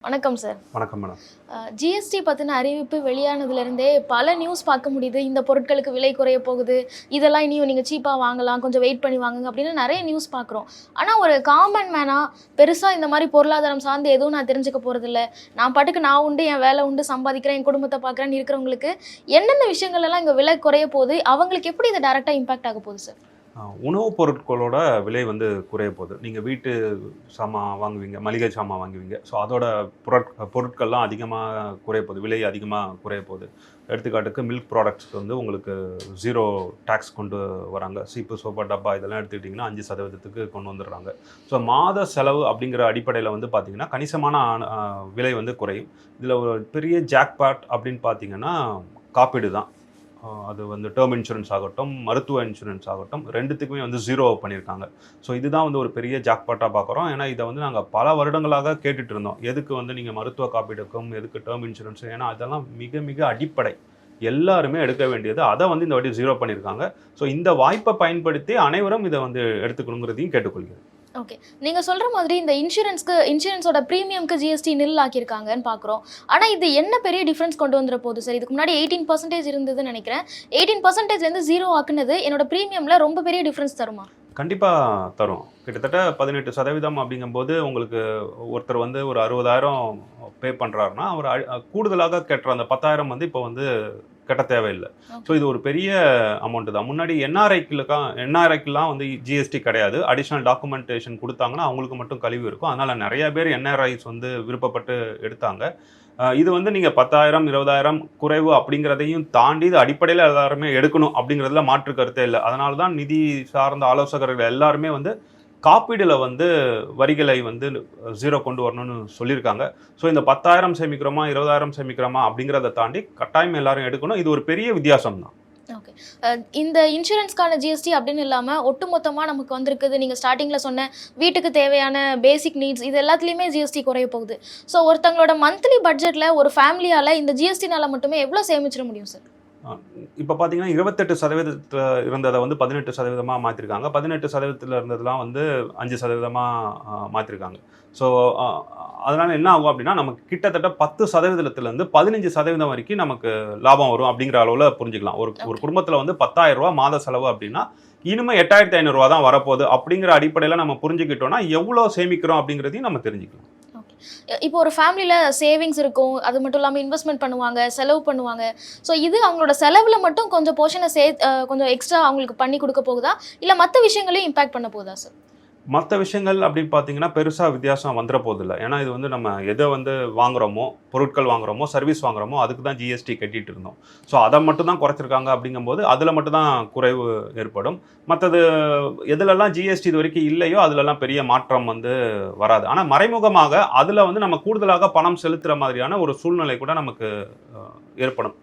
வணக்கம் சார். வணக்கம் madam. GST பற்றின அறிவிப்பு வெளியானதுலேருந்தே பல நியூஸ் பார்க்க முடியுது. இந்த பொருட்களுக்கு விலை குறைய போகுது, இதெல்லாம் இனியும் நீங்கள் சீப்பாக வாங்கலாம், கொஞ்சம் வெயிட் பண்ணி வாங்குங்க அப்படின்னு நிறைய நியூஸ் பார்க்குறோம். ஆனால் ஒரு காமன் மேனாக பெருசாக இந்த மாதிரி பொருளாதாரம் சார்ந்து எதுவும் நான் தெரிஞ்சுக்க போகிறதில்ல, நான் பாட்டுக்கு நான் உண்டு, என் வேலை உண்டு, சம்பாதிக்கிறேன், என் குடும்பத்தை பார்க்குறேன்னு இருக்கிறவங்களுக்கு என்னென்ன விஷயங்கள்லாம் இங்கே விலை குறைய போகுது, அவங்களுக்கு எப்படி இது டேரெக்டாக இம்பாக்ட் ஆக போகுது சார்? உணவுப் பொருட்களோட விலை குறைய போகுது. நீங்கள் வீட்டு சாமான் வாங்குவீங்க, மளிகை சாமான் வாங்குவீங்க. ஸோ அதோட பொருட்கள்லாம் அதிகமாக குறைய போகுது, விலை அதிகமாக குறைய போகுது. எடுத்துக்காட்டுக்கு மில்க் ப்ராடக்ட்ஸ் உங்களுக்கு 0 டேக்ஸ் கொண்டு வராங்க. சீப்பு, சோப்பா, டப்பா இதெல்லாம் எடுத்துக்கிட்டிங்கன்னா 5% கொண்டு வந்துடுறாங்க. ஸோ மாத செலவு அப்படிங்கிற அடிப்படையில் பார்த்தீங்கன்னா கணிசமான விலை குறையும். இதில் ஒரு பெரிய ஜாக்பாட் அப்படின்னு பார்த்தீங்கன்னா காப்பீடு தான். அது டேர்ம் இன்சூரன்ஸ் ஆகட்டும், மருத்துவ இன்சூரன்ஸ் ஆகட்டும், ரெண்டுத்துக்குமே 0 பண்ணியிருக்காங்க. ஸோ இதுதான் ஒரு பெரிய ஜாக்பாட்டாக பார்க்குறோம். ஏன்னா இதை நாங்கள் பல வருடங்களாக கேட்டுட்டு இருந்தோம். எதுக்கு நீங்கள் மருத்துவ காப்பீடுக்கும் எதுக்கு டேர்ம் இன்சூரன்ஸ், ஏன்னா அதெல்லாம் மிக மிக அடிப்படை, எல்லாருமே எடுக்க வேண்டியது. அதை இந்த வாட்டி 0 பண்ணியிருக்காங்க. ஸோ இந்த வாய்ப்பை பயன்படுத்தி அனைவரும் இதை எடுத்துக்கணுங்கிறதையும் கேட்டுக்கொள்கிறேன். ஓகே, நீங்கள் சொல்கிற மாதிரி இந்த இன்சூரன்ஸோட ப்ரீமியம்க்கு ஜிஎஸ்டி நில் ஆக்கியிருக்காங்கன்னு பார்க்குறோம். ஆனால் இது என்ன பெரிய டிஃப்ரென்ஸ் கொண்டு வந்துட போகுது சார்? இதுக்கு முன்னாடி 18% இருந்ததுன்னு நினைக்கிறேன். 18%லேருந்து 0 ஆக்குனது என்னோட ப்ரீமியமில் ரொம்ப பெரிய டிஃப்ரென்ஸ் தருமா? கண்டிப்பாக தரும். கிட்டத்தட்ட 18% அப்படிங்கும்போது உங்களுக்கு ஒருத்தர் ஒரு 60,000 பே பண்ணுறாருன்னா அவர் கூடுதலாக கட்டுற அந்த 10,000 இப்போ கட்ட தேவையில்லை. ஸோ இது ஒரு பெரிய அமௌண்ட்டு தான். முன்னாடி என்ஆர்ஐக்கெலாம் ஜிஎஸ்டி கிடையாது. அடிஷ்னல் டாக்குமெண்டேஷன் கொடுத்தாங்கன்னா அவங்களுக்கு மட்டும் கழிவு இருக்கும். அதனால் நிறைய பேர் என்ஆர்ஐஸ் விருப்பப்பட்டு எடுத்தாங்க. இது நீங்கள் 10,000 20,000 குறைவு அப்படிங்கிறதையும் தாண்டி இது அடிப்படையில் எல்லாருமே எடுக்கணும் அப்படிங்கிறதுல மாற்று கருத்தே இல்லை. அதனால தான் நிதி சார்ந்த ஆலோசகர்கள் எல்லாருமே காப்பீடில் வரிகளை 0 கொண்டு வரணும்னு சொல்லியிருக்காங்க. ஸோ இந்த 10,000 சேமிக்கிறோமா 20,000 சேமிக்கிறோமா அப்படிங்கிறத தாண்டி கட்டாயம் எல்லாரும் எடுக்கணும். இது ஒரு பெரிய வித்தியாசம் தான். ஓகே, இந்த இன்சூரன்ஸ்க்கான ஜிஎஸ்டி அப்படின்னு இல்லாமல் ஒட்டுமொத்தமாக நமக்கு வந்திருக்குது. நீங்கள் ஸ்டார்டிங்கில் சொன்ன வீட்டுக்கு தேவையான பேசிக் நீட்ஸ் இது எல்லாத்துலேயுமே ஜிஎஸ்டி குறைய போகுது. ஸோ ஒருத்தங்களோட மந்த்லி பட்ஜெட்டில் ஒரு ஃபேமிலியால் இந்த ஜிஎஸ்டினால் மட்டுமே எவ்வளோ சேமிச்சிட முடியும் சார்? இப்போ பார்த்தீங்கன்னா 28% இருந்ததை 18% மாற்றிருக்காங்க. 18% இருந்ததெல்லாம் 5% மாற்றிருக்காங்க. ஸோ அதனால் என்ன ஆகும் அப்படின்னா நமக்கு கிட்டத்தட்ட 10%லேருந்து 15% வரைக்கும் நமக்கு லாபம் வரும் அப்படிங்கிற அளவில் புரிஞ்சுக்கலாம். ஒரு குடும்பத்தில் 10,000 ரூபா மாத செலவு அப்படின்னா இனிமேல் 8,500 ரூபா தான் வரப்போகுது அப்படிங்கிற அடிப்படையில் நம்ம புரிஞ்சுக்கிட்டோம்னா எவ்வளோ சேமிக்கிறோம் அப்படிங்கிறதையும் நம்ம தெரிஞ்சுக்கலாம். இப்போ ஒரு ஃபேமிலியில் சேவிங்ஸ் இருக்கும், அது மட்டும் இல்லாமல் இன்வெஸ்ட்மெண்ட் பண்ணுவாங்க, செலவு பண்ணுவாங்க. ஸோ இது அவங்களோட செலவில் மட்டும் கொஞ்சம் போர்ஷனை கொஞ்சம் எக்ஸ்ட்ரா அவங்களுக்கு பண்ணி கொடுக்க போகுதா, இல்லை மற்ற விஷயங்களையும் இம்பாக்ட் பண்ண போகுதா சார்? மற்ற விஷயங்கள் அப்படின்னு பார்த்தீங்கன்னா பெருசாக வித்தியாசம் வந்துட போதில்லை. ஏன்னா இது நம்ம எதை வாங்குகிறோமோ, பொருட்கள் வாங்குகிறோமோ, சர்வீஸ் வாங்குகிறோமோ அதுக்கு தான் ஜிஎஸ்டி கட்டிகிட்டு இருந்தோம். ஸோ அதை மட்டும் தான் குறைச்சிருக்காங்க. அப்படிங்கும்போது அதில் மட்டும்தான் குறைவு ஏற்படும். மற்றது எதுலெல்லாம் ஜிஎஸ்டி இது வரைக்கும் இல்லையோ அதிலெல்லாம் பெரிய மாற்றம் வராது. ஆனால் மறைமுகமாக அதில் நம்ம கூடுதலாக பணம் செலுத்துகிற மாதிரியான ஒரு சூழ்நிலை கூட நமக்கு ஏற்படும்.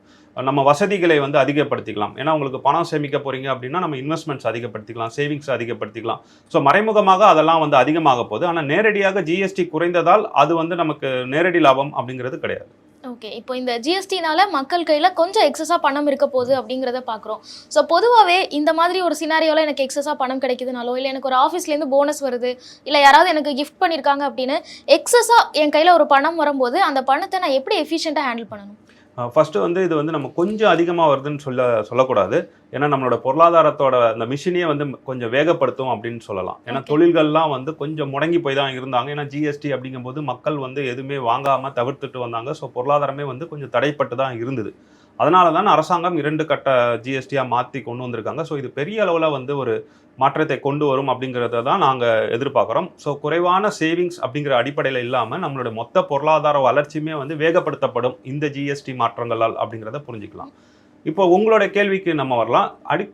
நம்ம வசதிகளை அதிகப்படுத்திக்கலாம். ஏன்னா உங்களுக்கு பணம் சேமிக்க போகிறீங்க அப்படின்னா நம்ம இன்வெஸ்ட்மெண்ட்ஸ் அதிகப்படுத்திக்கலாம், சேவிங்ஸ் அதிகப்படுத்திக்கலாம். ஸோ மறைமுகமாக அதெல்லாம் அதிகமாக போகுது. ஆனால் நேரடியாக ஜிஎஸ்டி குறைந்ததால் அது நமக்கு நேரடி லாபம் அப்படிங்கிறது கிடையாது. ஓகே, இப்போ இந்த ஜிஎஸ்டினால மக்கள் கையில் கொஞ்சம் எக்ஸஸாக பணம் இருக்க போகுது அப்படிங்கிறத பார்க்குறோம். ஸோ பொதுவாகவே இந்த மாதிரி ஒரு சினாரியோவில் எனக்கு எக்ஸஸாக பணம் கிடைக்குதுனாலோ, இல்லை எனக்கு ஒரு ஆஃபீஸ்லேருந்து போனஸ் வருது, இல்லை யாராவது எனக்கு கிஃப்ட் பண்ணியிருக்காங்க அப்படின்னு எக்ஸஸாக என் கையில் ஒரு பணம் வரும்போது அந்த பணத்தை நான் எப்படி எஃபிஷியண்ட்டாக ஹேண்டில் பண்ணணும்? ஃபஸ்ட்டு இது நம்ம கொஞ்சம் அதிகமாக வருதுன்னு சொல்லக்கூடாது. ஏன்னா நம்மளோட பொருளாதாரத்தோட அந்த மிஷினே கொஞ்சம் வேகப்படுத்தும் அப்படின்னு சொல்லலாம். ஏன்னா தொழில்கள்லாம் கொஞ்சம் முடங்கி போய் தான் இருந்தாங்க. ஏன்னா ஜிஎஸ்டி அப்படிங்கும்போது மக்கள் எதுவுமே வாங்காமல் தவிர்த்துட்டு வந்தாங்க. ஸோ பொருளாதாரமே கொஞ்சம் தடைப்பட்டு தான் இருந்தது. அதனால தான் அரசாங்கம் 2 கட்ட ஜிஎஸ்டியாக மாற்றி கொண்டு வந்திருக்காங்க. ஸோ இது பெரிய அளவில் ஒரு மாற்றத்தை கொண்டு வரும் அப்படிங்கிறத தான் நாங்கள் எதிர்பார்க்குறோம். ஸோ குறைவான சேவிங்ஸ் அப்படிங்கிற அடிப்படையில் இல்லாமல் நம்மளோட மொத்த பொருளாதார வளர்ச்சியுமே வேகப்படுத்தப்படும் இந்த ஜிஎஸ்டி மாற்றங்களால் அப்படிங்கிறத புரிஞ்சுக்கலாம். இப்போ உங்களோட கேள்விக்கு நம்ம வரலாம்.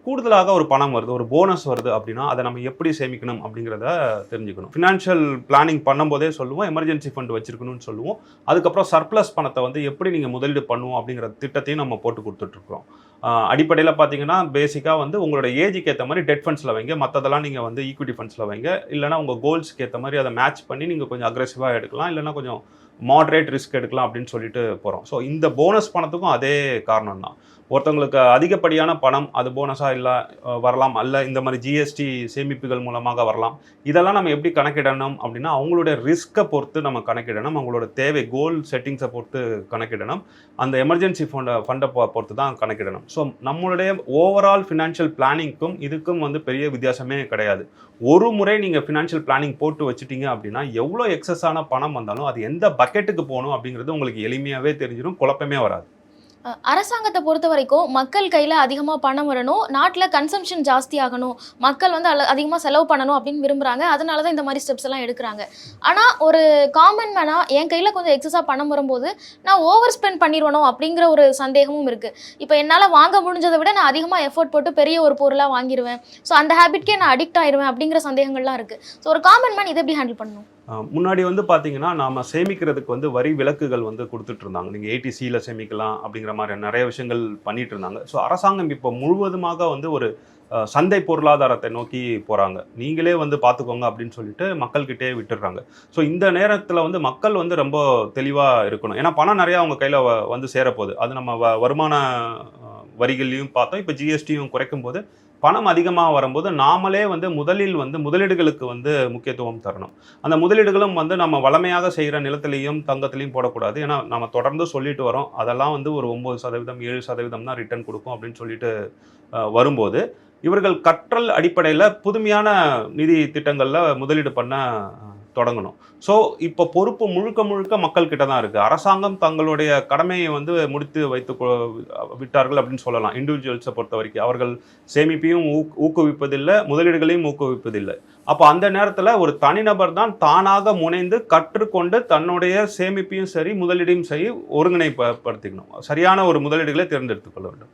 கூடுதலாக ஒரு பணம் வருது, ஒரு போனஸ் வருது அப்படின்னா அதை நம்ம எப்படி சேமிக்கணும் அப்படிங்கிறத தெரிஞ்சுக்கணும். ஃபினான்ஷியல் பிளானிங் பண்ணும்போதே சொல்லுவோம், எமர்ஜென்சி ஃபண்ட் வச்சிருக்கணும்னு சொல்லுவோம். அதுக்கப்புறம் சர்ப்ளஸ் பணத்தை எப்படி நீங்கள் முதலீடு பண்ணுவோம் அப்படிங்கிற திட்டத்தையும் நம்ம போட்டு கொடுத்துட்ருக்குறோம். அடிப்படையில் பார்த்தீங்கன்னா பேசிக்காக உங்களோட ஏஜுக்கு ஏற்ற மாதிரி டெட் ஃபண்ட்ஸில் வைங்க, மற்றதெல்லாம் நீங்கள் ஈக்விட்டி ஃபண்ட்ஸில் வைங்க. இல்லைனா உங்கள் கோல்ஸ்க்கு ஏற்ற மாதிரி அதை மேட்ச் பண்ணி நீங்கள் கொஞ்சம் அக்ரெசிவாக எடுக்கலாம், இல்லைனா கொஞ்சம் மாடரேட் ரிஸ்க் எடுக்கலாம் அப்படின்னு சொல்லிட்டு போகிறோம். ஸோ இந்த போனஸ் பணத்துக்கும் அதே காரணம் தான். ஒருத்தவங்களுக்கு அதிகப்படியான பணம் அது போனஸாக இல்லை வரலாம், அல்ல இந்த மாதிரி ஜிஎஸ்டி சேமிப்புகள் மூலமாக வரலாம். இதெல்லாம் நம்ம எப்படி கணக்கிடணும் அப்படின்னா அவங்களுடைய ரிஸ்க்கை பொறுத்து நம்ம கணக்கிடணும், அவங்களோட தேவை கோல் செட்டிங்ஸை பொறுத்து கணக்கிடணும், அந்த எமர்ஜென்சி ஃபண்டை பொறுத்து தான் கணக்கிடணும். ஸோ நம்மளுடைய ஓவரால் ஃபினான்ஷியல் பிளானிங்க்கும் இதுக்கும் வந்து பெரிய வித்தியாசமே கிடையாது. ஒரு முறை நீங்கள் ஃபினான்ஷியல் பிளானிங் போட்டு வச்சுட்டீங்க அப்படின்னா எவ்வளோ எக்ஸஸான பணம் வந்தாலும் அது எந்த பக்கெட்டுக்கு போகணும் அப்படிங்கிறது உங்களுக்கு எளிமையாகவே தெரிஞ்சிடும், குழப்பமே வராது. அரசாங்கத்தை பொறுத்த வரைக்கும் மக்கள் கையில் அதிகமாக பணம் வரணும், நாட்டில் கன்சம்ஷன் ஜாஸ்தி ஆகணும், மக்கள் வந்து அதிகமாக செலவு பண்ணணும் அப்படின்னு விரும்புகிறாங்க. அதனால தான் இந்த மாதிரி ஸ்டெப்ஸ் எல்லாம் எடுக்கிறாங்க. ஆனால் ஒரு காமன் மேனாக என் கையில் கொஞ்சம் எக்ஸஸாக பணம் வரும்போது நான் ஓவர் ஸ்பெண்ட் பண்ணிடுவனோ அப்படிங்கிற ஒரு சந்தேகமும் இருக்குது. இப்போ என்னால் வாங்க முடிஞ்சதை விட நான் அதிகமாக எஃபோர்ட் போட்டு பெரிய ஒரு பொருளாக வாங்கிடுவேன், ஸோ அந்த ஹேபிட்கே நான் அடிக்ட் ஆயிடுவேன் அப்படிங்கிற சந்தேகங்கள்லாம் இருக்குது. ஸோ ஒரு காமன் மேன் இதை எப்படி ஹேண்டில் பண்ணணும்? முன்னாடி வந்து பார்த்தீங்கன்னா நாம் சேமிக்கிறதுக்கு வந்து வரி விலக்குகள் வந்து கொடுத்துட்டு இருந்தாங்க. நீங்கள் ஏடிசியில் சேமிக்கலாம் அப்படிங்கிற மாதிரி நிறைய விஷயங்கள் பண்ணிட்டு இருந்தாங்க. ஸோ அரசாங்கம் இப்போ முழுவதுமாக வந்து ஒரு சந்தை பொருளாதாரத்தை நோக்கி போகிறாங்க. நீங்களே வந்து பார்த்துக்கோங்க அப்படின்னு சொல்லிட்டு மக்கள்கிட்டே விட்டுடுறாங்க. ஸோ இந்த நேரத்தில் வந்து மக்கள் வந்து ரொம்ப தெளிவாக இருக்கணும். ஏன்னா பணம் நிறையா அவங்க கையில் வந்து சேரப்போகுது. அது நம்ம வருமான வரிகள்லையும் பார்த்தோம். இப்போ ஜிஎஸ்டியும் குறைக்கும் போது பணம் அதிகமாக வரும்போது நாமளே வந்து முதலில் வந்து முதலீடுகளுக்கு வந்து முக்கியத்துவம் தரணும். அந்த முதலீடுகளும் வந்து நம்ம வளமையாக செய்கிற நிலத்திலையும் தங்கத்திலையும் போடக்கூடாது. ஏன்னா நம்ம தொடர்ந்து சொல்லிட்டு வரோம் அதெல்லாம் வந்து ஒரு 9%, 7% தான் ரிட்டர்ன் கொடுக்கும் அப்படின்னு சொல்லிட்டு வரும்போது இவர்கள் கற்றல் அடிப்படையில் புதுமையான நிதி திட்டங்களில் முதலீடு பண்ண தொடங்கணும். ஸோ இப்போ பொறுப்பு முழுக்க முழுக்க மக்கள்கிட்ட தான் இருக்குது. அரசாங்கம் தங்களுடைய கடமையை வந்து முடித்து வைத்து விட்டார்கள் அப்படின்னு சொல்லலாம். இண்டிவிஜுவல்ஸை பொறுத்த வரைக்கும் அவர்கள் சேமிப்பையும் ஊக்குவிப்பதில்லை, முதலீடுகளையும் ஊக்குவிப்பதில்லை. அப்போ அந்த நேரத்தில் ஒரு தனிநபர் தான் தானாக முனைந்து கற்றுக்கொண்டு தன்னுடைய சேமிப்பையும் சரி முதலீடையும் சரி ஒருங்கிணைப்படுத்திக்கணும். சரியான ஒரு முதலீடுகளை தேர்ந்தெடுத்துக்கொள்ள வேண்டும்.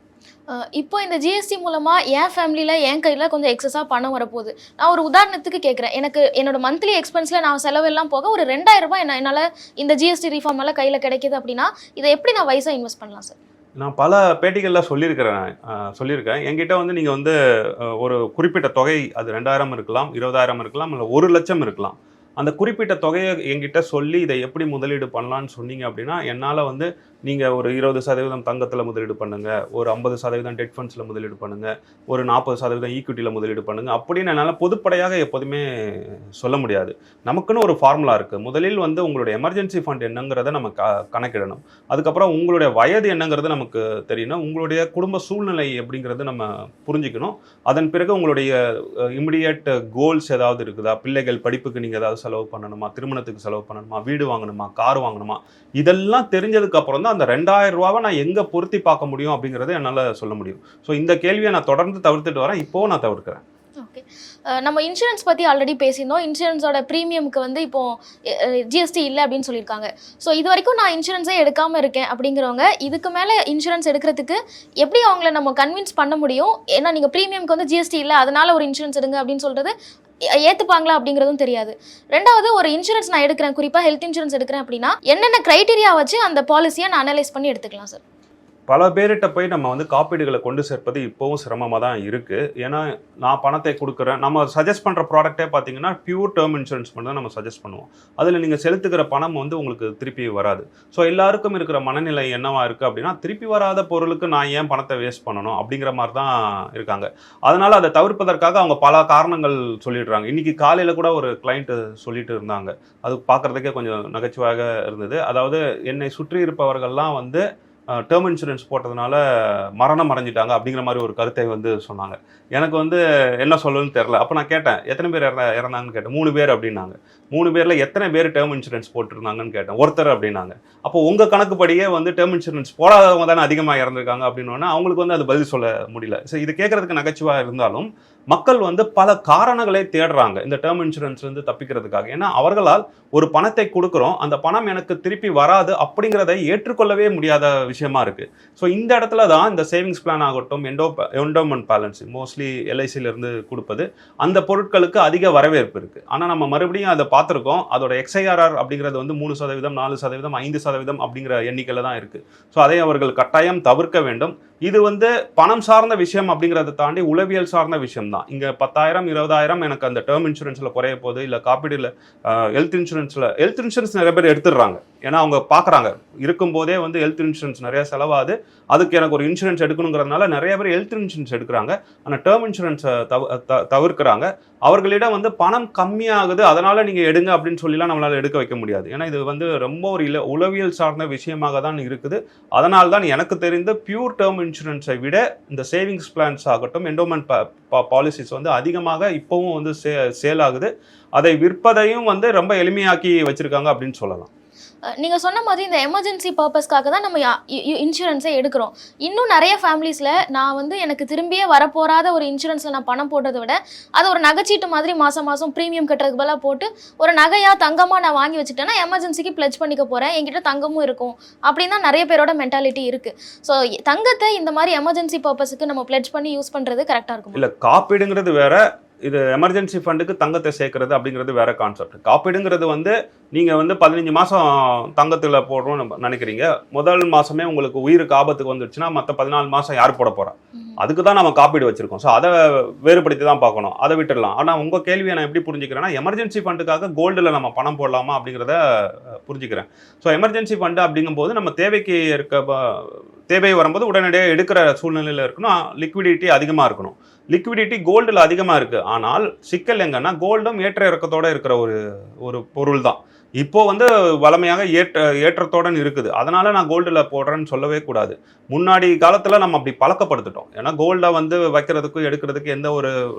இப்போ இந்த ஜிஎஸ்டி மூலமாக என் ஃபேமிலியில் என் கையில் கொஞ்சம் எக்ஸஸாக பணம் வரப்போகுது. நான் ஒரு உதாரணத்துக்கு கேட்குறேன். எனக்கு என்னோட மந்த்லி எக்ஸ்பென்ஸில் நான் செலவெல்லாம் போக ஒரு 2000 ரூபாய் என்னால் இந்த ஜிஎஸ்டி ரீஃபார்மால் கையில் கிடைக்கிது அப்படின்னா இதை எப்படி நான் வைஸாக இன்வெஸ்ட் பண்ணலாம் சார்? நான் பல பேட்டிகளில் சொல்லியிருக்கேன். என்கிட்ட வந்து நீங்கள் வந்து ஒரு குறிப்பிட்ட தொகை, அது 2000 இருக்கலாம், 20,000 இருக்கலாம், இல்லை 1,00,000 இருக்கலாம். அந்த குறிப்பிட்ட தொகையை என்கிட்ட சொல்லி இதை எப்படி முதலீடு பண்ணலான்னு சொன்னீங்க அப்படின்னா என்னால் வந்து நீங்கள் ஒரு 20% தங்கத்தில் முதலீடு பண்ணுங்கள், ஒரு 50% டெட் ஃபண்ட்ஸில் முதலீடு பண்ணுங்கள், ஒரு 40% ஈக்விட்டியில் முதலீடு பண்ணுங்கள் அப்படின்னு என்னால் பொதுப்படையாக எப்போதுமே சொல்ல முடியாது. நமக்குன்னு ஒரு ஃபார்முலா இருக்குது. முதலில் வந்து உங்களுடைய எமர்ஜென்சி ஃபண்ட் என்னங்கிறத நம்ம கணக்கிடணும். அதுக்கப்புறம் உங்களுடைய வயது என்னங்கிறது நமக்கு தெரியணும். உங்களுடைய குடும்ப சூழ்நிலை எப்படிங்கிறது நம்ம புரிஞ்சுக்கணும். அதன் பிறகு உங்களுடைய இமிடியேட் கோல்ஸ் ஏதாவது இருக்குதா, பிள்ளைகள் படிப்புக்கு நீங்கள் ஏதாவது செலவு பண்ணணுமா, திருமணத்துக்கு செலவு பண்ணணுமா, வீடு வாங்கணுமா, கார் வாங்கணுமா, இதெல்லாம் தெரிஞ்சதுக்கு அப்புறம் தான் அந்த 2000 ரூபாவை நான் எங்கே பொருத்தி பார்க்க முடியும் அப்படிங்கிறத என்னால் சொல்ல முடியும். ஸோ இந்த கேள்வியை நான் தொடர்ந்து தவிர்த்துட்டு வரேன், இப்போவும் நான் தவிர்க்கிறேன். ஓகே, நம்ம இன்சூரன்ஸ் பற்றி ஆல்ரெடி பேசியிருந்தோம். இன்சூரன்ஸோட ப்ரீமியமுக்கு வந்து இப்போது ஜிஎஸ்டி இல்லை அப்படின்னு சொல்லியிருக்காங்க. ஸோ இது வரைக்கும் நான் இன்சூரன்ஸே எடுக்காமல் இருக்கேன் அப்படிங்கிறவங்க இதுக்கு மேலே இன்சூரன்ஸ் எடுக்கிறதுக்கு எப்படி அவங்கள நம்ம கன்வின்ஸ் பண்ண முடியும்? ஏன்னா நீங்கள் ப்ரீமியமுக்கு வந்து ஜிஎஸ்டி இல்லை அதனால் ஒரு இன்சூரன்ஸ் எடுங்க அப்படின்னு சொல்கிறது ஏற்றுப்பாங்களா அப்படிங்கிறதும் தெரியாது. ரெண்டாவது, ஒரு இன்சூரன்ஸ் நான் எடுக்கிறேன், குறிப்பாக ஹெல்த் இன்சூரன்ஸ் எடுக்கிறேன் அப்படின்னா என்னென்ன க்ரைட்டீரியா வச்சு அந்த பாலிசியை நான் அனலைஸ் பண்ணி எடுத்துக்கலாம் சார்? பல பேர்கிட்ட போய் நம்ம வந்து காப்பீடுகளை கொண்டு சேர்ப்பது இப்போவும் சிரமமாக தான் இருக்குது. ஏன்னா நான் பணத்தை கொடுக்குறேன், நம்ம சஜஸ்ட் பண்ணுற ப்ராடக்டே பார்த்தீங்கன்னா பியூர் டேர்ம் இன்சூரன்ஸ் மட்டும் தான் நம்ம சஜஸ்ட் பண்ணுவோம். அதில் நீங்கள் செலுத்துக்கிற பணம் வந்து உங்களுக்கு திருப்பி வராது. ஸோ எல்லாருக்கும் இருக்கிற மனநிலை என்னவா இருக்குது அப்படின்னா திருப்பி வராத பொருளுக்கு நான் ஏன் பணத்தை வேஸ்ட் பண்ணணும் அப்படிங்கிற மாதிரி தான் இருக்காங்க. அதனால் அதை தவிர்ப்பதற்காக அவங்க பல காரணங்கள் சொல்லிடுறாங்க. இன்றைக்கி காலையில் கூட ஒரு கிளைண்ட்டு சொல்லிட்டு இருந்தாங்க, அது பார்க்குறதுக்கே கொஞ்சம் நகைச்சுவையாக இருந்தது. அதாவது என்னை சுற்றி இருப்பவர்கள்லாம் வந்து டேர்ம் இன்சூரன்ஸ் போட்டதுனால மரணம் அடைஞ்சிட்டாங்க அப்படிங்கிற மாதிரி ஒரு கருத்தை வந்து சொன்னாங்க. எனக்கு வந்து என்ன சொல்லணும்னு தெரில. அப்போ நான் கேட்டேன், எத்தனை பேர் இறந்தாங்கன்னு கேட்டேன். 3 பேர் அப்படின்னாங்க. 3 பேரில் எத்தனை பேர் டேர்ம் இன்சூரன்ஸ் போட்டிருந்தாங்கன்னு கேட்டேன். ஒருத்தர் அப்படின்னாங்க. அப்போ உங்கள் கணக்குப்படியே வந்து டேர்ம் இன்சூரன்ஸ் போடாதவங்க தானே அதிகமாக இறந்துருக்காங்க அப்படின்னோன்னா அவங்களுக்கு வந்து அது பதில் சொல்ல முடியல. ஸோ இது கேட்குறதுக்கு நகைச்சுவாக இருந்தாலும் மக்கள் வந்து பல காரணங்களை தேடுறாங்க இந்த டேர்ம் இன்சூரன்ஸ் வந்து தப்பிக்கிறதுக்காக. ஏன்னா அவர்களால் ஒரு பணத்தை கொடுக்குறோம், அந்த பணம் எனக்கு திருப்பி வராது அப்படிங்கிறத ஏற்றுக்கொள்ளவே முடியாத விஷயமா இருக்குது. ஸோ இந்த இடத்துல தான் இந்த சேவிங்ஸ் பிளான் ஆகட்டும், என்டோமெண்ட் பாலிசி மோஸ்ட்லி எல்ஐசியிலேருந்து கொடுப்பது, அந்த பொருட்களுக்கு அதிக வரவேற்பு இருக்குது. ஆனால் நம்ம மறுபடியும் அதை பார்த்துருக்கோம், அதோட எக்ஸ்ஐஆர்ஆர் அப்படிங்கிறது வந்து 3%, 4%, 5% அப்படிங்கிற எண்ணிக்கையில் தான் இருக்குது. ஸோ அதை அவர்கள் கட்டாயம் தவிர்க்க வேண்டும். இது வந்து பணம் சார்ந்த விஷயம் அப்படிங்கிறத தாண்டி உளவியல் சார்ந்த விஷயம் தான். இங்கே 10,000 20,000 எனக்கு அந்த டேர்ம் இன்சூரன்ஸில் குறைய போகுது, இல்லை காப்பீடில் ஹெல்த் இன்சூரன்ஸ் நிறைய பேர் எடுத்துடுறாங்க. ஏன்னா அவங்க பார்க்குறாங்க இருக்கும்போதே வந்து ஹெல்த் இன்சூரன்ஸ் நிறைய செலவாகுது, அதுக்கு எனக்கு ஒரு இன்சூரன்ஸ் எடுக்கணுங்கிறதுனால நிறைய பேர் ஹெல்த் இன்சூரன்ஸ் எடுக்கிறாங்க. ஆனால் டேர்ம் இன்சூரன்ஸை தவிர்க்கிறாங்க. அவர்களிடம் வந்து பணம் கம்மியாகுது, அதனால் நீங்கள் எடுங்க அப்படின்னு சொல்லிலாம் நம்மளால் எடுக்க வைக்க முடியாது. ஏன்னா இது வந்து ரொம்ப ஒரு உளவியல் சார்ந்த விஷயமாக தான் இருக்குது. அதனால் தான் எனக்கு தெரிந்த பியூர் டேர்ம் இன்சூரன்ஸை விட இந்த சேவிங்ஸ் பிளான்ஸ் ஆகட்டும், என்டோமெண்ட் பாலிசிஸ் வந்து அதிகமாக இப்போவும் வந்து சேல் ஆகுது. அதை விற்பதையும் வந்து ரொம்ப எளிமையாக்கி வச்சிருக்காங்க அப்படின்னு சொல்லலாம். நீங்கள் சொன்ன மாதிரி இந்த எமர்ஜென்சி பர்பஸ்க்காக தான் நம்ம இன்சூரன்ஸை எடுக்கிறோம். இன்னும் நிறைய ஃபேமிலிஸில் நான் வந்து எனக்கு திரும்பியே வரப்போகாத ஒரு இன்சூரன்ஸில் நான் பணம் போடுறதை விட அது ஒரு நகைச்சீட்டு மாதிரி மாதம் மாதம் ப்ரீமியம் கட்டுறதுக்கு பதிலாக போட்டு ஒரு நகையாக தங்கமாக நான் வாங்கி வச்சுட்டேன்னா எமர்ஜென்சிக்கு ப்ளெட்ஜ் பண்ணிக்க போகிறேன், என்கிட்ட தங்கமும் இருக்கும் அப்படின்னு தான் நிறைய பேரோட மென்டாலிட்டி இருக்குது. ஸோ தங்கத்தை இந்த மாதிரி எமர்ஜென்சி பர்பஸுக்கு நம்ம ப்ளெட்ஜ் பண்ணி யூஸ் பண்ணுறது கரெக்டாக இருக்கும். இல்லை, காப்பீடுங்கிறது வேற, இது எமர்ஜென்சி ஃபண்டுக்கு தங்கத்தை சேர்க்கறது அப்படிங்கிறது வேற கான்செப்ட். காப்பீடுங்கிறது வந்து நீங்கள் வந்து 15 மாதம் தங்கத்தில் போடுறோம்னு நினைக்கிறீங்க, முதல் மாதமே உங்களுக்கு உயிருக்கு ஆபத்துக்கு வந்துடுச்சுன்னா மற்ற 14 மாதம் யார் போட போகிறா? அதுக்கு தான் நம்ம காப்பீடு வச்சிருக்கோம். ஸோ அதை வேறுபடுத்தி தான் பார்க்கணும், அதை விட்டுடலாம். ஆனால் உங்கள் கேள்வியை நான் எப்படி புரிஞ்சுக்கிறேன்னா, எமர்ஜென்சி ஃபண்டுக்காக கோல்டில் நம்ம பணம் போடலாமா அப்படிங்கிறத புரிஞ்சுக்கிறேன். ஸோ எமர்ஜென்சி ஃபண்டு அப்படிங்கும்போது நம்ம தேவைக்கு தேவை வரும்போது உடனடியாக எடுக்கிற சூழ்நிலையில் இருக்கணும், லிக்விடிட்டி அதிகமாக இருக்கணும். லிக்விடிட்டி கோல்டில் அதிகமாக இருக்குது. ஆனால் சிக்கல் எங்கன்னா கோல்டும் ஏற்ற இறக்கத்தோடு இருக்கிற ஒரு பொருள் தான். இப்போ வந்து வளமையாக ஏற்றத்தோடன் இருக்குது. அதனால நான் கோல்டில் போடுறேன்னு சொல்லவே கூடாது. முன்னாடி காலத்தில் நம்ம அப்படி பழக்கப்படுத்திட்டோம். ஏன்னா கோல்டை வந்து வைக்கிறதுக்கும் எடுக்கிறதுக்கு எந்த ஒரு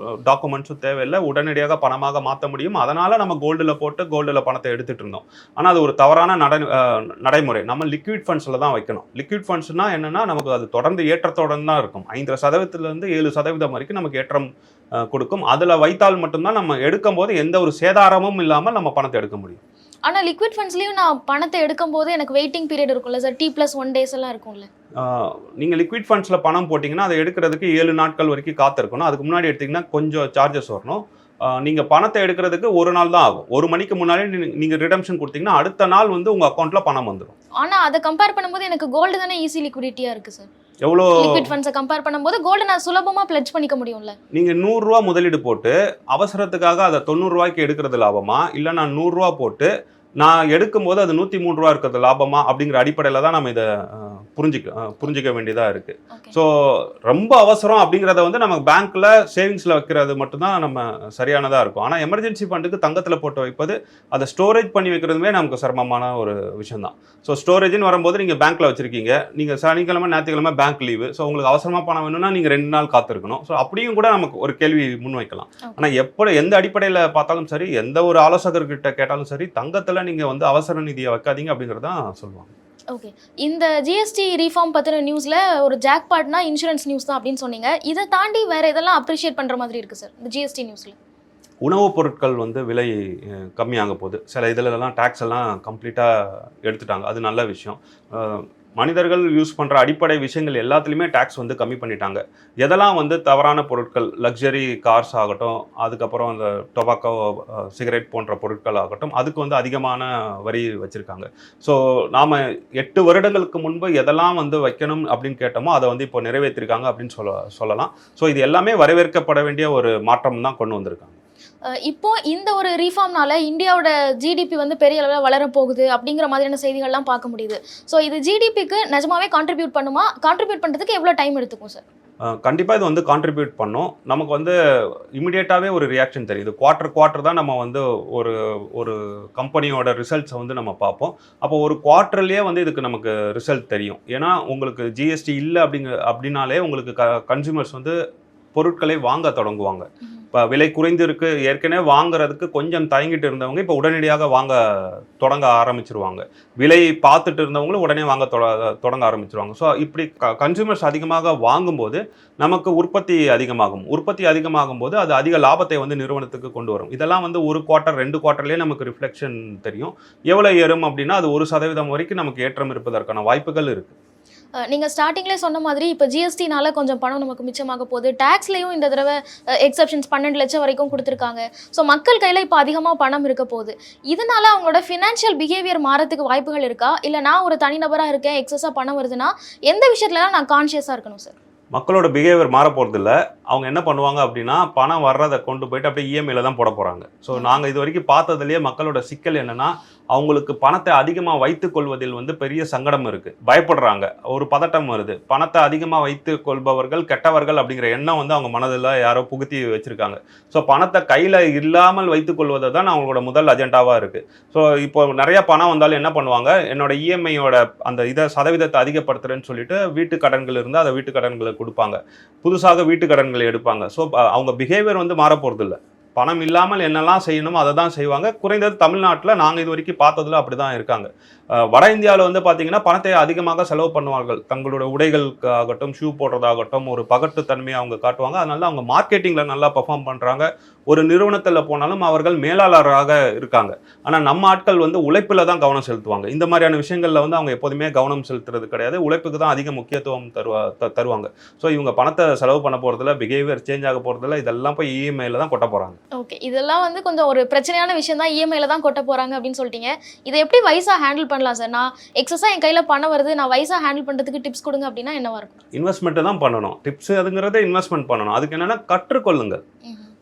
டாக்குமெண்ட்ஸும் தேவையில்லை, உடனடியாக பணமாக மாற்ற முடியும். அதனால நம்ம கோல்டில் போட்டு கோல்டில் பணத்தை எடுத்துட்டு இருந்தோம். ஆனால் அது ஒரு தவறான நடைமுறை. நம்ம லிக்விட் ஃபண்ட்ஸில் தான் வைக்கணும். லிக்விட் ஃபண்ட்ஸ்னா என்னன்னா, நமக்கு அது தொடர்ந்து ஏற்றத்தோடன் தான் இருக்கும். 5% 7% வரைக்கும் நமக்கு ஏற்றம் கொடுக்கும். அதில் வைத்தால் மட்டும்தான் நம்ம எடுக்கும் போது எந்த ஒரு சேதாரமும் இல்லாமல் நம்ம பணத்தை எடுக்க முடியும். ஆனால் லிக்விட் ஃபண்ட்ஸ்லேயும் நான் பணத்தை எடுக்கும் போது எனக்கு வெயிட்டிங் பீரியட் இருக்கும்ல சார், T+1 days எல்லாம் இருக்கும்ல. நீங்கள் லிக்விட் ஃபண்ட்ஸில் பணம் போட்டிங்கன்னா அதை எடுக்கிறதுக்கு 7 நாட்கள் வரைக்கும் காத்திருக்கணும். அதுக்கு முன்னாடி எடுத்திங்கன்னா கொஞ்சம் சார்ஜஸ் வரணும். நீங்கள் பணத்தை எடுக்கிறதுக்கு ஒரு நாள் தான் ஆகும். 1 மணிக்கு முன்னாடி நீங்கள் ரிடம்ஷன் கொடுத்தீங்கன்னா அடுத்த நாள் வந்து உங்கள் அக்கௌண்ட்டில் பணம் வந்துடும். ஆனால் அதை கம்பேர் பண்ணும்போது எனக்கு கோல்டு தானே ஈஸி லிக்விடிட்டியாக இருக்குது சார். எவ்வளோ லிக்விட் ஃபண்ட்ஸை கம்பேர் பண்ணும்போது கோல்டு நான் சுலபமாக ப்ளெட்ஜ் பண்ணிக்க முடியும்ல. நீங்கள் 100 ரூபா முதலீடு போட்டு அவசரத்துக்காக அதை 90 ரூபாய்க்கு எடுக்கிறது லாபமா, இல்லை நான் 100 ரூபா போட்டு நான் எடுக்கும்போது அது 103 ரூபா இருக்கிறது லாபமா அப்படிங்கிற அடிப்படையில் தான் நம்ம இதை புரிஞ்சிக்க வேண்டியதாக இருக்குது. ஸோ ரொம்ப அவசரம் அப்படிங்கிறத வந்து நம்ம பேங்க்கில் சேவிங்ஸில் வைக்கிறது மட்டும்தான் நம்ம சரியானதாக இருக்கும். ஆனால் எமர்ஜென்சி ஃபண்டுக்கு தங்கத்தில் போட்டு வைப்பது, அதை ஸ்டோரேஜ் பண்ணி வைக்கிறதுமே நமக்கு சிரமமான ஒரு விஷயம் தான். ஸோ ஸ்டோரேஜ்னு வரும்போது நீங்கள் பேங்க்கில் வச்சுருக்கீங்க, நீங்கள் சனிக்கிழமை ஞாயிற்றுக்கிழமை பேங்க் லீவு, ஸோ உங்களுக்கு அவசரமாக பணம் வேணும்னா நீங்கள் 2 நாள் காத்திருக்கணும். ஸோ அப்படியும் கூட நமக்கு ஒரு கேள்வி முன்வைக்கலாம். ஆனால் எந்த அடிப்படையில் பார்த்தாலும் சரி, எந்த ஒரு ஆலோசகர்கிட்ட கேட்டாலும் சரி, தங்கத்தில் நீங்கள் வந்து அவசர நிதியை வைக்காதீங்க அப்படிங்கிறதான் சொல்லுவாங்க. ஓகே, இந்த ஜிஎஸ்டி ரீஃபார்ம் பற்றின நியூஸில் ஒரு ஜாக்பாட்னா இன்சூரன்ஸ் நியூஸ் தான் அப்படின்னு சொன்னீங்க. இதை தாண்டி வேறு இதெல்லாம் அப்ரிஷியேட் பண்ணுற மாதிரி இருக்குது சார் இந்த ஜிஎஸ்டி நியூஸில்? உணவுப் பொருட்கள் வந்து விலை கம்மியாக போகுது. சில இதிலெல்லாம் டேக்ஸ் எல்லாம் கம்ப்ளீட்டாக எடுத்துட்டாங்க, அது நல்ல விஷயம். மனிதர்கள் யூஸ் பண்ணுற அடிப்படை விஷயங்கள் எல்லாத்துலேயுமே டேக்ஸ் வந்து கம்மி பண்ணிட்டாங்க. எதெல்லாம் வந்து தவறான பொருட்கள், லக்ஸரி கார்ஸ் ஆகட்டும், அதுக்கப்புறம் அந்த டொபாக்கோ, சிகரெட் போன்ற பொருட்கள் ஆகட்டும், அதுக்கு வந்து அதிகமான வரி வச்சுருக்காங்க. ஸோ நாம் 8 வருடங்களுக்கு முன்பு எதெல்லாம் வந்து வைக்கணும் அப்படின்னு கேட்டோமோ அதை வந்து இப்போ நிறைவேற்றிருக்காங்க அப்படின்னு சொல்லலாம். ஸோ இது எல்லாமே வரவேற்கப்பட வேண்டிய ஒரு மாற்றம் தான் கொண்டு வந்திருக்காங்க. இப்போ இந்த ஒரு ரீஃபார்ம்னால இந்தியாவோட ஜிடிபி வந்து பெரிய அளவில் வளரப்போகுது அப்படிங்கிற மாதிரியான செய்திகள்லாம் பார்க்க முடியுது. ஸோ இது ஜிடிபிக்கு நிஜமாவே கான்ட்ரிபியூட் பண்ணுமா? கான்ட்ரிபியூட் பண்ணுறதுக்கு எவ்வளோ டைம் எடுத்துக்கும் சார்? கண்டிப்பாக இது வந்து கான்ட்ரிபியூட் பண்ணும். நமக்கு வந்து இமிடியேட்டாகவே ஒரு ரியாக்ஷன் தெரியுது. குவார்ட்டர் தான் நம்ம வந்து ஒரு கம்பெனியோட ரிசல்ட்ஸை வந்து நம்ம பார்ப்போம். அப்போ ஒரு குவார்ட்டர்லேயே வந்து இதுக்கு நமக்கு ரிசல்ட் தெரியும். ஏன்னா உங்களுக்கு ஜிஎஸ்டி இல்லை அப்படின்னாலே உங்களுக்கு கன்சூமர்ஸ் வந்து பொருட்களை வாங்க தொடங்குவாங்க. இப்போ விலை குறைந்து இருக்கு, ஏற்கனவே வாங்குறதுக்கு கொஞ்சம் தயங்கிட்டு இருந்தவங்க இப்போ உடனடியாக வாங்க தொடங்க ஆரம்பிச்சிருவாங்க. விலை பார்த்துட்டு இருந்தவங்களும் உடனே வாங்க தொடங்க ஆரம்பிச்சிருவாங்க. ஸோ இப்படி கன்சூமர்ஸ் அதிகமாக வாங்கும்போது நமக்கு உற்பத்தி அதிகமாகும் போது அது அதிக லாபத்தை வந்து நிறுவனத்துக்கு கொண்டு வரும். இதெல்லாம் வந்து 1 குவார்ட்டர் 2 குவார்ட்டர்லேயே நமக்கு ரிஃப்ளெக்ஷன் தெரியும். எவ்வளோ ஏறும் அப்படின்னா அது 1% வரைக்கும் நமக்கு ஏற்றம் இருப்பதற்கான வாய்ப்புகள் இருக்குது. நீங்கள் ஸ்டார்டிங்லேயே சொன்ன மாதிரி இப்போ ஜிஎஸ்டினால கொஞ்சம் பணம் நமக்கு மிச்சமாக போகுது. டேக்ஸ்லேயும் இந்த தடவை எக்ஸப்ஷன்ஸ் 12 லட்சம் வரைக்கும் கொடுத்துருக்காங்க. ஸோ மக்கள் கையில் இப்போ அதிகமாக பணம் இருக்க போகுது. இதனால அவங்களோட ஃபினான்ஷியல் பிஹேவியர் மாறத்துக்கு வாய்ப்புகள் இருக்கா? இல்லை நான் ஒரு தனிநபராக இருக்கேன், எக்ஸஸாக பணம் வருதுன்னா எந்த விஷயத்துலலாம் நான் கான்ஷியஸாக இருக்கணும் சார்? மக்களோட பிஹேவியர் மாற போகிறது இல்லை. அவங்க என்ன பண்ணுவாங்க அப்படின்னா, பணம் வர்றதை கொண்டு போயிட்டு அப்படியே இஎம்ஐல தான் போட போகிறாங்க. ஸோ நாங்கள் இது வரைக்கும் பார்த்ததுலேயே மக்களோட சிக்கல் என்னென்னா, அவங்களுக்கு பணத்தை அதிகமாக வைத்து கொள்வதில் வந்து பெரிய சங்கடம் இருக்குது. பயப்படுறாங்க, ஒரு பதட்டம் வருது. பணத்தை அதிகமாக வைத்து கொள்பவர்கள் கெட்டவர்கள் அப்படிங்கிற எண்ணம் வந்து அவங்க மனதில் யாரோ புகுத்தி வச்சுருக்காங்க. ஸோ பணத்தை கையில் இல்லாமல் வைத்துக் கொள்வதை தான் அவங்களோட முதல் அஜெண்டாவாக இருக்குது. ஸோ இப்போ நிறைய பணம் வந்தாலும் என்ன பண்ணுவாங்க, என்னோட இஎம்ஐயோட அந்த சதவீதத்தை அதிகப்படுத்துறேன்னு சொல்லிட்டு வீட்டு கடன்கள் இருந்தால் அதை வீட்டு கடன்களை கொடுப்பாங்க, புதுசாக வீட்டு கடன்களை எடுப்பாங்க. ஸோ அவங்க பிஹேவியர் வந்து மாற போகிறது இல்லை. பணம் இல்லாமல் என்னெல்லாம் செய்யணுமோ அதை தான் செய்வாங்க. குறைந்தது தமிழ்நாட்டில் நாங்கள் இது வரைக்கும் பார்த்ததில் அப்படி தான் இருக்காங்க. வட இந்தியாவில் வந்து பார்த்தீங்கன்னா பணத்தை அதிகமாக செலவு பண்ணுவார்கள். தங்களோட உடைகளுக்கு ஆகட்டும், ஷூ போடுறதாகட்டும், ஒரு பகட்டுத்தன்மையை அவங்க காட்டுவாங்க. அதனால அவங்க மார்க்கெட்டிங்கில் நல்லா பெர்ஃபார்ம் பண்ணுறாங்க. ஒரு நிறுவனத்தில் போனாலும் அவர்கள் மேலாளராக இருக்காங்க. ஆனால் நம்ம ஆட்கள் வந்து உழைப்பில் தான் கவனம் செலுத்துவாங்க. இந்த மாதிரியான விஷயங்களில் வந்து அவங்க எப்போதுமே கவனம் செலுத்துறது கிடையாது. உழைப்புக்கு தான் அதிக முக்கியத்துவம் தருவாங்க. ஸோ இவங்க பணத்தை செலவு பண்ண போகிறதில்ல, பிஹேவியர் சேஞ்ச் ஆக போகிறதில்ல. இதெல்லாம் போய் இஎம்ஐயில் தான் கொட்ட போகிறாங்க. ஓகே, இதெல்லாம் வந்து கொஞ்சம் ஒரு பிரச்சனையான விஷயம் தான். இஎம்ஐல தான் கொட்ட போறாங்க அப்படின்னு சொல்லிட்டீங்க. இதை எப்படி வைஸா ஹேண்டில் பண்ணலாம் சார்? நான் எக்ஸஸா என் கையில பணம் வருது, நான் வைஸா ஹேண்டில் பண்றதுக்கு டிப்ஸ் கொடுங்க அப்படின்னா என்னவா இருக்கும்? இன்வெஸ்ட்மெண்ட் தான் பண்ணணும். டிப்ஸ் அதுங்கிறத இன்வெஸ்ட்மெண்ட் பண்ணணும். அதுக்கு என்னன்னா கற்றுக்கொள்ளுங்கள்.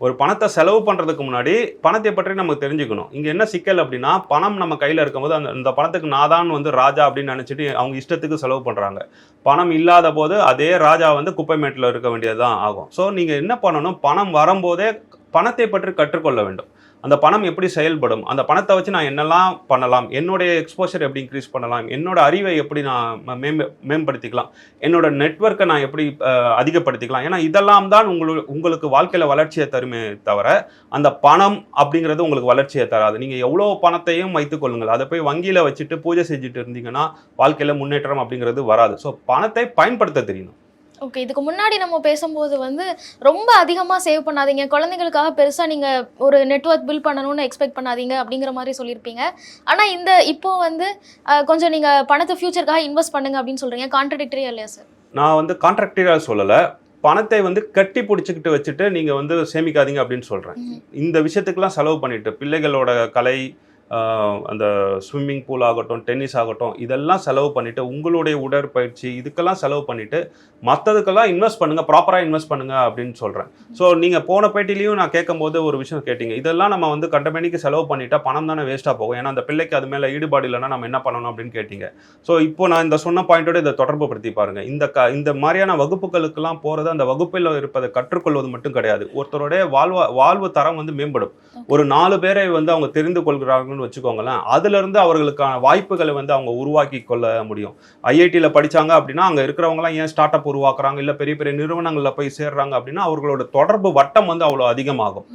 ஒரு பணத்தை செலவு பண்ணுறதுக்கு முன்னாடி பணத்தை பற்றி நமக்கு தெரிஞ்சுக்கணும். இங்கே என்ன சிக்கல் அப்படின்னா, பணம் நம்ம கையில் இருக்கும்போது அந்த பணத்துக்கு நான் தான் வந்து ராஜா அப்படின்னு நினச்சிட்டு அவங்க இஷ்டத்துக்கு செலவு பண்ணுறாங்க. பணம் இல்லாத போது அதே ராஜா வந்து குப்பைமேட்டில் இருக்க வேண்டியது தான் ஆகும். ஸோ நீங்கள் என்ன பண்ணணும், பணம் வரும்போதே பணத்தை பற்றி கற்றுக்கொள்ள வேண்டும். அந்த பணம் எப்படி செயல்படும், அந்த பணத்தை வச்சு நான் என்னெல்லாம் பண்ணலாம், என்னுடைய எக்ஸ்போஷர் எப்படி இன்க்ரீஸ் பண்ணலாம், என்னோட அறிவை எப்படி நான் மேம்படுத்திக்கலாம், என்னோட நெட்வொர்க்கை நான் எப்படி அதிகப்படுத்திக்கலாம். ஏன்னா இதெல்லாம் தான் உங்களுக்கு வாழ்க்கையில் வளர்ச்சியை தருமே தவிர அந்த பணம் அப்படிங்கிறது உங்களுக்கு வளர்ச்சியை தராது. நீங்கள் எவ்வளோ பணத்தையும் வைத்துக் கொள்ளுங்கள், அதை போய் வங்கியில் வச்சுட்டு பூஜை செஞ்சுட்டு இருந்தீங்கன்னா வாழ்க்கையில் முன்னேற்றம் அப்படிங்கிறது வராது. ஸோ பணத்தை பயன்படுத்த தெரியணும். ஓகே, இதுக்கு முன்னாடி நம்ம பேசும்போது வந்து ரொம்ப அதிகமாக சேவ் பண்ணாதீங்க, குழந்தைங்களுக்காக பெருசாக நீங்கள் ஒரு நெட்வொர்க் பில் பண்ணணும்னு எக்ஸ்பெக்ட் பண்ணாதீங்க அப்படிங்கிற மாதிரி சொல்லியிருப்பீங்க. ஆனால் இப்போ வந்து கொஞ்சம் நீங்கள் பணத்தை ஃபியூச்சருக்காக இன்வெஸ்ட் பண்ணுங்க அப்படின்னு சொல்கிறீங்க. கான்ட்ரடிக்டரியா இல்லையா சார்? நான் வந்து கான்ட்ராக்டரியாக சொல்லலை. பணத்தை வந்து கட்டி பிடிச்சிக்கிட்டு வச்சுட்டு நீங்கள் வந்து சேமிக்காதீங்க அப்படின்னு சொல்கிறேன். இந்த விஷயத்துக்கெல்லாம் செலவு பண்ணிட்டு பிள்ளைகளோட கலை, அந்த ஸ்விம்மிங் பூல் ஆகட்டும், டென்னிஸ் ஆகட்டும், இதெல்லாம் செலவு பண்ணிவிட்டு உங்களுடைய உடற்பயிற்சி இதுக்கெல்லாம் செலவு பண்ணிவிட்டு மற்றதுக்கெல்லாம் இன்வெஸ்ட் பண்ணுங்கள், ப்ராப்பராக இன்வெஸ்ட் பண்ணுங்கள் அப்படின்னு சொல்கிறேன். ஸோ நீங்கள் போன பேட்டிலையும் நான் கேட்கும்போது ஒரு விஷயம் கேட்டிங்க, இதெல்லாம் நம்ம வந்து கண்டமேனிக்கு செலவு பண்ணிட்டா பணம் தானே வேஸ்ட்டாக போகும், ஏன்னா அந்த பிள்ளைக்கு அது மேலே ஈடுபாடு இல்லைன்னா நம்ம என்ன பண்ணணும் அப்படின்னு கேட்டிங்க. ஸோ இப்போ நான் இந்த சொன்ன பாயிண்டோட இதை தொடர்பு படுத்தி பாருங்கள். இந்த மாதிரியான வகுப்புகளுக்கெல்லாம் போகிறது அந்த வகுப்பில் இருப்பதை கற்றுக்கொள்வது மட்டும் கிடையாது, ஒருத்தருடைய வாழ்வு தரம் வந்து மேம்படும். ஒரு 4 பேரை வந்து அவங்க தெரிந்து கொள்கிறார்கள் வச்சுக்கோங்களேன், அதுல இருந்து அவர்களுக்கான வாய்ப்புகளை வந்து அவங்க உருவாக்கி கொள்ள முடியும். ஐஐடியில் படிச்சாங்க அப்படின்னா அங்க இருக்கிறவங்கலாம் ஏன் ஸ்டார்ட் அப் உருவாக்குறாங்க, இல்ல பெரிய பெரிய நிறுவனங்கள்ல போய் சேர்றாங்க அப்படின்னா அவர்களோட தொடர்பு வட்டம் வந்து அவ்வளவு அதிகமாகும்.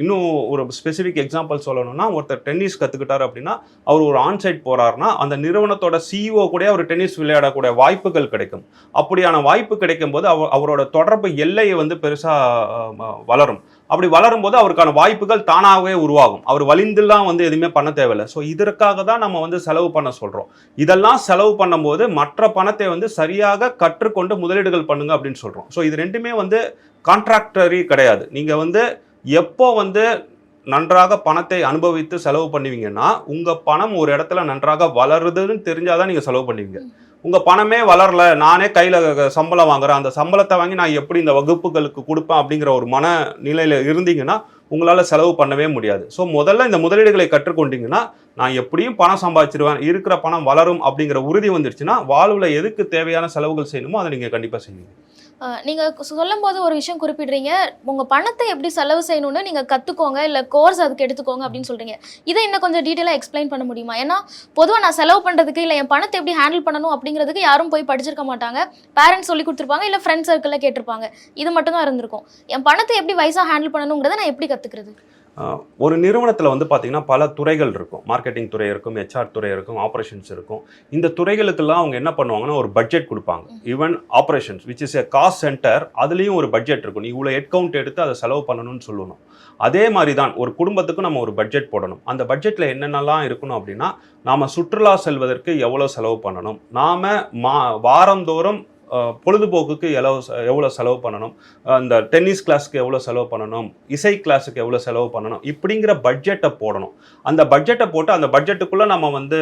இன்னும் ஒரு ஸ்பெசிபிக் எக்ஸாம்பிள் சொல்லணும்னா, ஒருத்தர் டென்னிஸ் கத்துக்கிட்டாரு அப்படின்னா அவர் ஒரு ஆன்சைட் போறாருன்னா அந்த நிறுவனத்தோட சிஇஓ கூட ஒரு டென்னிஸ் விளையாடக்கூடிய வாய்ப்புகள் கிடைக்கும். அப்படியான வாய்ப்பு கிடைக்கும் போது அவரோட தொடர்பு எல்லையை வந்து பெருசா வளரும். அப்படி வளரும் போது அவருக்கான வாய்ப்புகள் தானாகவே உருவாகும். அவர் வலிந்துலாம் வந்து எதுவுமே பண்ண தேவையில்லை. ஸோ இதற்காக தான் நம்ம வந்து செலவு பண்ண சொல்றோம். இதெல்லாம் செலவு பண்ணும்போது மற்ற பணத்தை வந்து சரியாக கற்றுக்கொண்டு முதலீடுகள் பண்ணுங்க அப்படின்னு சொல்றோம். ஸோ இது ரெண்டுமே வந்து கான்ட்ராக்டரி கிடையாது. நீங்க வந்து எப்போ வந்து நன்றாக பணத்தை அனுபவித்து செலவு பண்ணுவீங்கன்னா, உங்க பணம் ஒரு இடத்துல நன்றாக வளருதுன்னு தெரிஞ்சாதான் நீங்க செலவு பண்ணுவீங்க. உங்க பணமே வளரல, நானே கையில சம்பளம் வாங்குறேன், அந்த சம்பளத்தை வாங்கி நான் எப்படி இந்த வகுப்புகளுக்கு கொடுப்பேன் அப்படிங்கிற ஒரு மன நிலையில இருந்தீங்கன்னா உங்களால செலவு பண்ணவே முடியாது. ஸோ முதல்ல இந்த முதலீடுகளை கற்றுக்கொண்டீங்கன்னா, நான் எப்படியும் பணம் சம்பாதிச்சிருவேன், இருக்கிற பணம் வளரும் அப்படிங்கிற உறுதி வந்துருச்சுன்னா வாழ்வுல எதுக்கு தேவையான செலவுகள் செய்யணுமோ அதை நீங்க கண்டிப்பா செய்வீங்க. நீங்கள் சொல்லும்போது ஒரு விஷயம் குறிப்பிடுறீங்க, உங்கள் பணத்தை எப்படி செலவு செய்யணும்னு நீங்கள் கற்றுக்கோங்க, இல்லை கோர்ஸ் அதுக்கு எடுத்துக்கோங்க அப்படின்னு சொல்கிறீங்க. இதை இன்னும் கொஞ்சம் டீட்டெயிலாக எக்ஸ்பிளைன் பண்ண முடியுமா? ஏன்னா பொதுவாக நான் செலவு பண்ணுறதுக்கு இல்லை என் பணத்தை எப்படி ஹேண்டில் பண்ணணும் அப்படிங்கிறதுக்கு யாரும் போய் படிச்சிருக்க மாட்டாங்க. பேரண்ட்ஸ் சொல்லி கொடுத்துருப்பாங்க, இல்லை ஃப்ரெண்ட்ஸ் சர்க்கிளில் கேட்டிருப்பாங்க. இது மட்டும் தான் இருந்திருக்கும். என் பணத்தை எப்படி வைஸாக ஹேண்டில் பண்ணணுங்கிறத நான் எப்படி கற்றுக்கிறது? ஒரு நிறுவனத்தில் வந்து பார்த்தீங்கன்னா பல துறைகள் இருக்கும். மார்க்கெட்டிங் துறை இருக்கும், ஹெச்ஆர் துறை இருக்கும், ஆப்ரேஷன்ஸ் இருக்கும். இந்த துறைகளுக்கெல்லாம் அவங்க என்ன பண்ணுவாங்கன்னா ஒரு பட்ஜெட் கொடுப்பாங்க. Even operations which is a cost centre, அதுலேயும் ஒரு பட்ஜெட் இருக்கும். நீ இவ்வளோ ஹெட் கவுண்ட் எடுத்து அதை செலவு பண்ணணும்னு சொல்லணும். அதே மாதிரி தான் ஒரு குடும்பத்துக்கு நம்ம ஒரு பட்ஜெட் போடணும். அந்த பட்ஜெட்டில் என்னென்னலாம் இருக்கணும் அப்படின்னா, நாம் சுற்றுலா செல்வதற்கு எவ்வளோ செலவு பண்ணணும், நாம் வாரந்தோறும் பொழுதுபோக்குக்கு எவ்வளோ செலவு பண்ணணும், அந்த டென்னிஸ் கிளாஸுக்கு எவ்வளோ செலவு பண்ணணும், இசை கிளாஸுக்கு எவ்வளோ செலவு பண்ணணும், இப்படிங்கிற பட்ஜெட்டை போடணும். அந்த பட்ஜெட்டை போட்டு அந்த பட்ஜெட்டுக்குள்ளே நம்ம வந்து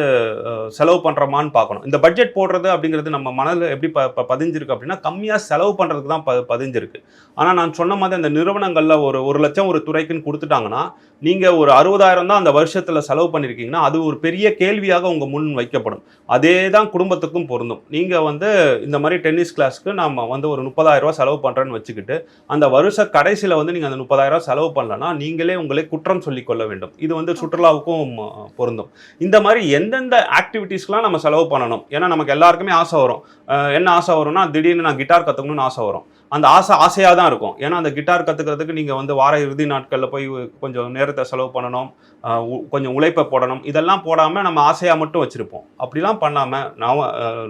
செலவு பண்ணுறோமான்னு பார்க்கணும். இந்த பட்ஜெட் போடுறது அப்படிங்கிறது நம்ம மனதில் எப்படி பதிஞ்சிருக்கு அப்படின்னா, கம்மியாக செலவு பண்ணுறதுக்கு தான் பதிஞ்சிருக்கு. ஆனால் நான் சொன்ன மாதிரி அந்த நிறுவனங்களில் ஒரு லட்சம் ஒரு துறைக்குன்னு கொடுத்துட்டாங்கன்னா, நீங்கள் ஒரு 60,000 தான் அந்த வருஷத்தில் செலவு பண்ணியிருக்கீங்கன்னா அது ஒரு பெரிய கேள்வியாக உங்கள் முன் வைக்கப்படும். அதே தான் குடும்பத்துக்கும் பொருந்தும். நீங்கள் வந்து இந்த மாதிரி டென்னிஸ் கிளாஸ்க்கு நம்ம வந்து ஒரு 30,000 செலவு பண்ணுறேன்னு வச்சுக்கிட்டு அந்த வருஷ கடைசியில் வந்து நீங்கள் அந்த 30,000 செலவு பண்ணலன்னா நீங்களே உங்களை குற்றம் சொல்லிக் கொள்ள வேண்டும். இது வந்து சுற்றுலாவுக்கும் பொருந்தும். இந்த மாதிரி எந்தெந்த ஆக்டிவிட்டீஸ்க்கெலாம் நம்ம செலவு பண்ணணும். ஏன்னா நமக்கு எல்லாருக்குமே ஆசை வரும். என்ன ஆசை வரும்னா, திடீர்னு நான் கிட்டார் கற்றுக்கணும்னு ஆசை வரும். அந்த ஆசையாக தான் இருக்கும். ஏன்னா அந்த கிட்டார் கற்றுக்கிறதுக்கு நீங்கள் வந்து வார இறுதி நாட்களில் போய் கொஞ்சம் நேரத்தை செலவு பண்ணணும், கொஞ்சம் உழைப்பை போடணும். இதெல்லாம் போடாமல் நம்ம ஆசையாக மட்டும் வச்சுருப்போம். அப்படிலாம் பண்ணாமல்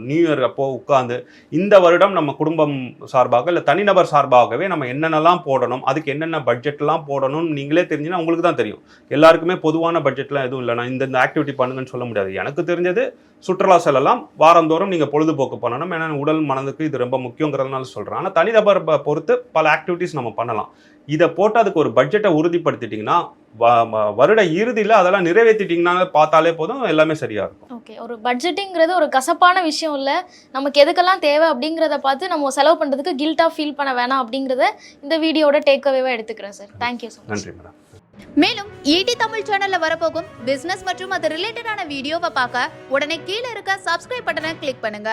நியூ இயர் அப்போ உட்காந்து இந்த வருடம் நம்ம குடும்பம் சார்பாக இல்லை தனிநபர் சார்பாகவே நம்ம என்னென்னலாம் போடணும், அதுக்கு என்னென்ன பட்ஜெட்லாம் போடணும்னு நீங்களே தெரிஞ்சுன்னா உங்களுக்கு தான் தெரியும். எல்லாருக்குமே பொதுவான பட்ஜெட்லாம் எதுவும் இல்லை. நான் இந்த ஆக்டிவிட்டி பண்ணுங்கன்னு சொல்ல முடியாது. எனக்கு தெரிஞ்சது சுற்றுலா செல்லலாம், வாரந்தோறும் நீங்கள் பொழுதுபோக்கு பண்ணணும். ஏன்னா உடல் மனதுக்கு இது ரொம்ப முக்கியங்கிறதுனால சொல்கிறேன். ஆனால் தனிநபர் பொறுத்து பல ஆக்டிவிட்டிஸ் நம்ம பண்ணலாம். இதை போட்டு அதுக்கு ஒரு பட்ஜெட்டை உறுதிப்படுத்திட்டிங்கன்னா வருட இறுதியில் அதெல்லாம் நிறைவேற்றிட்டிங்கன்னா பார்த்தாலே போதும், எல்லாமே சரியாக இருக்கும். ஓகே, ஒரு பட்ஜெட்டிங்கிறது ஒரு கசப்பான விஷயம் இல்லை. நமக்கு எதுக்கெல்லாம் தேவை அப்படிங்கிறத பார்த்து நம்ம செலவு பண்ணுறதுக்கு கில்ட்டாக ஃபீல் பண்ண வேணாம் அப்படிங்கிறத இந்த வீடியோட டேக்அவேவாக எடுத்துக்கிறேன் சார். Thank you so much. நன்றி மேடம். மேலும் ஈடி தமிழ் சேனல்ல வரப்போகும் பிசினஸ் மற்றும் அது ரிலேட்டடான வீடியோவை பார்க்க உடனே கீழே இருக்க சப்ஸ்கிரைப் பட்டனை கிளிக் பண்ணுங்க.